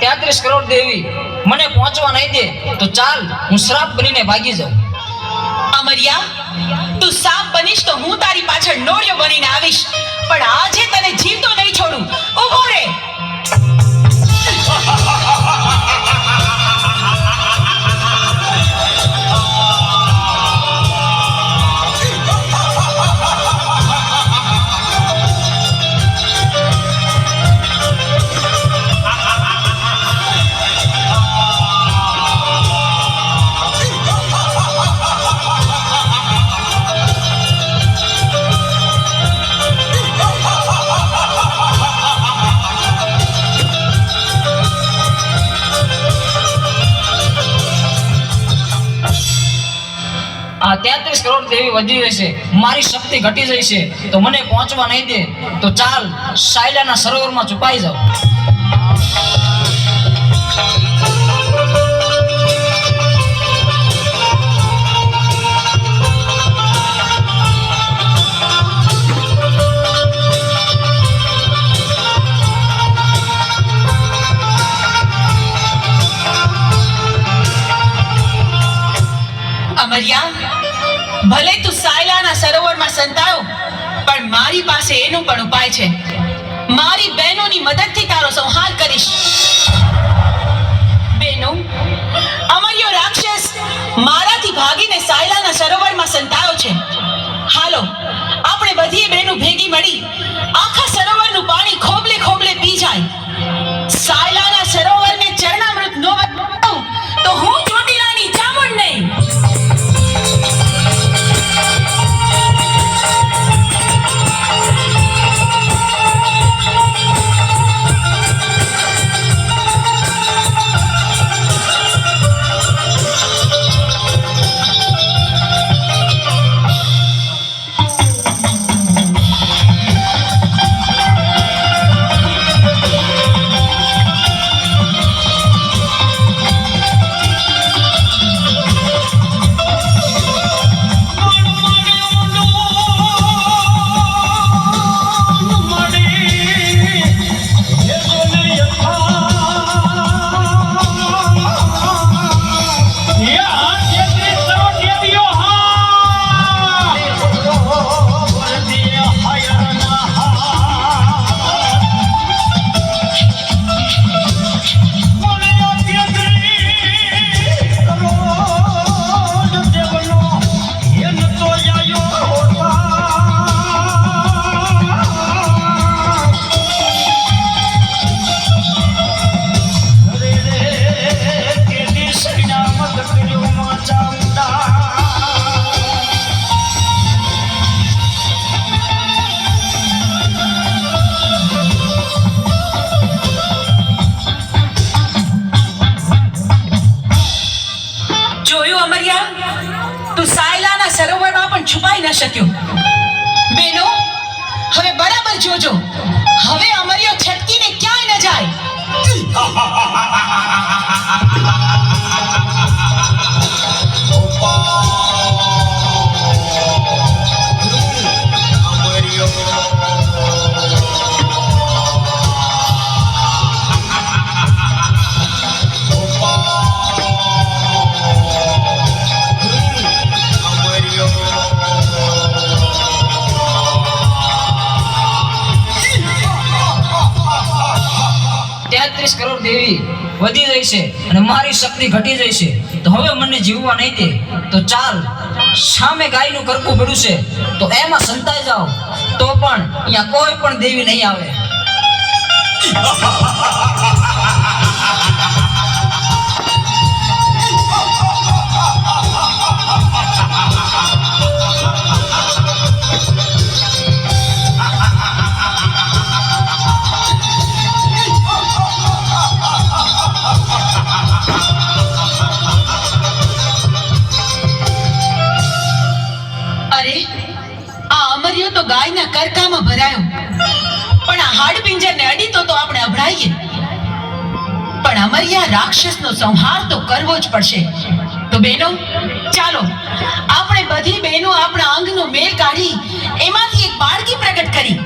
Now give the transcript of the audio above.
33 કરોડ દેવી મને પહોંચવા નહીં દે તો ચાલ હું શ્રાપ બનીને ભાગી જાઉં. અમરિયા, તું સાપ બનીશ તો હું તારી પાછળ નોળિયો બનીને આવીશ, પણ આજે તને જીવતો નહીં છોડું. ઊભો રહે. આ 33 કરોડ દેવી વધી જશે, મારી શક્તિ ઘટી જશે તો મને પહોંચવા નહીં દે તો ચાલ સાયલાના સરોવરમાં છુપાઈ જાઉં. અમરિયા, ભલે તું સાયલાના સરોવરમાં સંતાયો, પણ મારી પાસે એનું પણ ઉપાય છે. મારી બહેનોની મદદથી તારો સંહાર કરીશ. બહેનો, અમરિયો રાક્ષસ મારાથી ભાગીને સાયલાના સરોવરમાં સંતાયો છે. હાલો, આપણે બધી બહેનો ભેગી મળી આખા સરોવરનું પાણી ખોબલે ખોબલે પી જાય. સાયલાના સરોવરને ચરણામૃત ન બનાવું તો હું ચોટીલાની ચામુંડ નહીં. તું સાયલાના સરોવરમાં પણ છુપાઈ ન શક્યો. બેનો, હવે બરાબર જોજો, હવે અમરિયો છટકીને ક્યાંય ન જાય. કરોડ દેવી વધી જશે અને મારી શક્તિ ઘટી જશે તો હવે મને જીવવા નહીં દે તો ચાલ સામે ગાયનું કરકું પડ્યું છે તો એમાં સંતાઈ જાઓ તો પણ અહીંયા કોઈ પણ દેવી નહીં આવે. તો ગાયના કરકામાં ભરાયો, પણ આ હાડપિંજરને અડી તો આપણે અભડાઈએ. પણ અમરિયા રાક્ષસનો સંહાર તો કરવો જ પડશે. તો બહેનો, ચાલો આપણે બધી બહેનો આપણા અંગનો મેલ કાઢી એમાંથી એક બાળકી પ્રગટ કરી